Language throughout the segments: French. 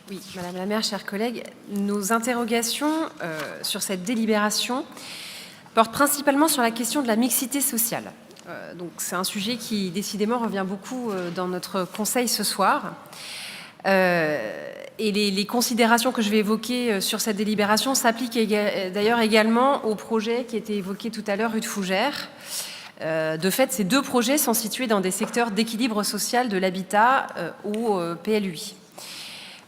Oui, Madame la maire, chers collègues, nos interrogations sur cette délibération portent principalement sur la question de la mixité sociale. Donc c'est un sujet qui décidément revient beaucoup dans notre conseil ce soir. Et les considérations que je vais évoquer sur cette délibération s'appliquent d'ailleurs également au projet qui était évoqué tout à l'heure, rue de Fougères. De fait, ces deux projets sont situés dans des secteurs d'équilibre social de l'habitat au PLUI.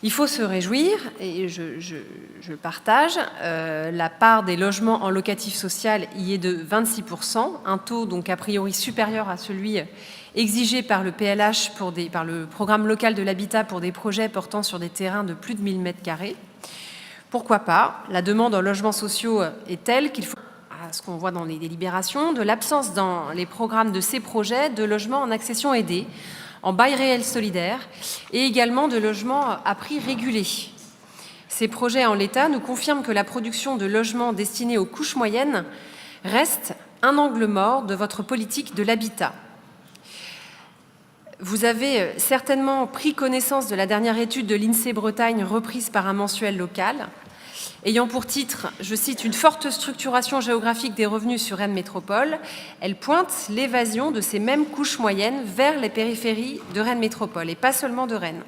Il faut se réjouir, et je partage, la part des logements en locatif social y est de 26%, un taux donc a priori supérieur à celui exigé par le PLH, par le programme local de l'habitat pour des projets portant sur des terrains de plus de 1000 m². Pourquoi pas? La demande en logements sociaux est telle qu'il faut, à ce qu'on voit dans les délibérations, de l'absence dans les programmes de ces projets de logements en accession aidée, en bail réel solidaire et également de logements à prix régulé. Ces projets en l'état nous confirment que la production de logements destinés aux couches moyennes reste un angle mort de votre politique de l'habitat. Vous avez certainement pris connaissance de la dernière étude de l'INSEE Bretagne reprise par un mensuel local, ayant pour titre, je cite, « Une forte structuration géographique des revenus sur Rennes Métropole », elle pointe l'évasion de ces mêmes couches moyennes vers les périphéries de Rennes Métropole, et pas seulement de Rennes.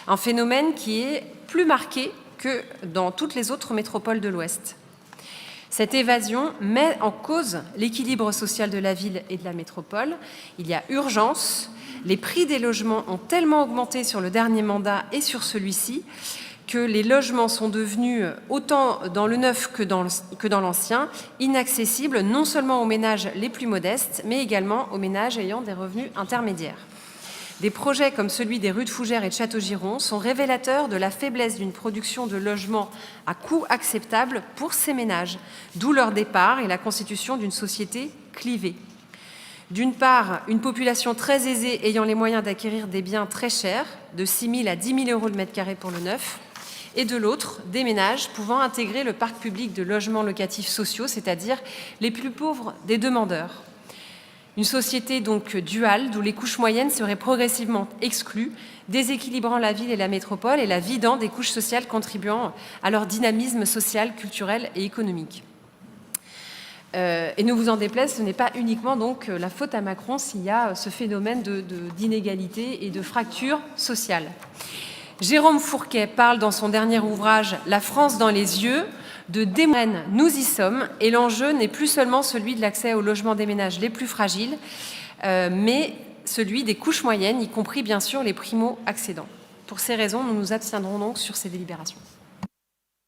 Un phénomène qui est plus marqué que dans toutes les autres métropoles de l'Ouest. Cette évasion met en cause l'équilibre social de la ville et de la métropole. Il y a urgence. Les prix des logements ont tellement augmenté sur le dernier mandat et sur celui-ci que les logements sont devenus, autant dans le neuf que dans l'ancien, inaccessibles non seulement aux ménages les plus modestes, mais également aux ménages ayant des revenus intermédiaires. Des projets comme celui des rues de Fougères et de Châteaugiron sont révélateurs de la faiblesse d'une production de logements à coût acceptable pour ces ménages, d'où leur départ et la constitution d'une société clivée. D'une part, une population très aisée ayant les moyens d'acquérir des biens très chers, de 6 000 à 10 000 euros le mètre carré pour le neuf, et de l'autre, des ménages pouvant intégrer le parc public de logements locatifs sociaux, c'est-à-dire les plus pauvres des demandeurs. Une société donc duale, d'où les couches moyennes seraient progressivement exclues, déséquilibrant la ville et la métropole et la vidant des couches sociales contribuant à leur dynamisme social, culturel et économique. Et ne vous en déplaise, ce n'est pas uniquement donc la faute à Macron s'il y a ce phénomène d'inégalité et de fracture sociale. Jérôme Fourquet parle dans son dernier ouvrage « La France dans les yeux » de démocratie. Nous y sommes, et l'enjeu n'est plus seulement celui de l'accès au logement des ménages les plus fragiles, mais celui des couches moyennes, y compris bien sûr les primo-accédants. Pour ces raisons, nous nous abstiendrons donc sur ces délibérations.